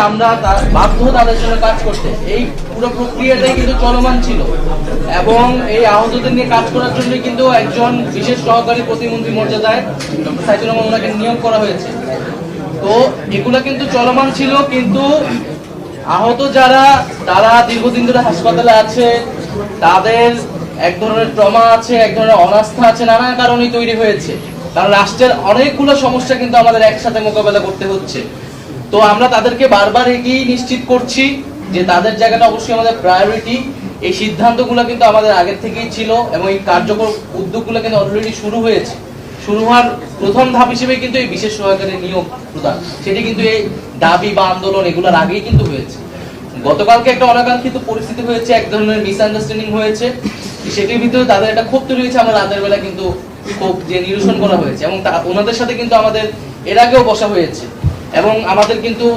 আমরা বাধ্য তাদের জন্য কাজ করতে। এই পুরো প্রক্রিয়াটাই কিন্তু চলমান ছিল এবং এই আহতদের নিয়ে কাজ করার জন্য কিন্তু একজন বিশেষ সহকারী প্রতিমন্ত্রী মর্যাদায় ডক্টর সাইদুর রহমান ওনাকে নিয়োগ করা হয়েছে। তো এগুলা কিন্তু চলমান ছিল, কিন্তু আহত যারা তারা দীর্ঘদিন ধরে হাসপাতালে আছে, তাদের এক ধরনের ট্রমা আছে, এক ধরনের অনাস্থা আছে, নানা কারণেই তৈরি হয়েছে। কারণ রাষ্ট্রের অনেকগুলো সমস্যা কিন্তু আমাদের একসাথে মোকাবেলা করতে হচ্ছে। তো আমরা তাদেরকে বারবার এগিয়ে নিশ্চিত করছি যে তাদের জায়গাটা অবশ্যই আমাদের প্রায়োরিটি। এই সিদ্ধান্তগুলো কিন্তু আমাদের আগের থেকেই ছিল এবং এই কার্যকর উদ্যোগগুলো কিন্তু অলরেডি শুরু হয়েছে। শুরু হওয়ার প্রথম ধাপ হিসেবে কিন্তু এই বিশেষ সহকারী নিয়োগ প্রদান, সেটি কিন্তু এই দাবি বা আন্দোলন এগুলোর আগেই কিন্তু হয়েছে। গতকালকে একটা অনাকাঙ্ক্ষিত পরিস্থিতি হয়েছে, এক ধরনের মিসআন্ডারস্ট্যান্ডিং হয়েছে, সেটির ভিতরে তাদের একটা ক্ষোভ তৈরি হয়েছে। আমরা রাতের বেলা কিন্তু ক্ষোভ যে নিরসন করা হয়েছে এবং ওনাদের সাথে কিন্তু আমাদের এর আগেও বসা হয়েছে এবং আমাদের কিন্তু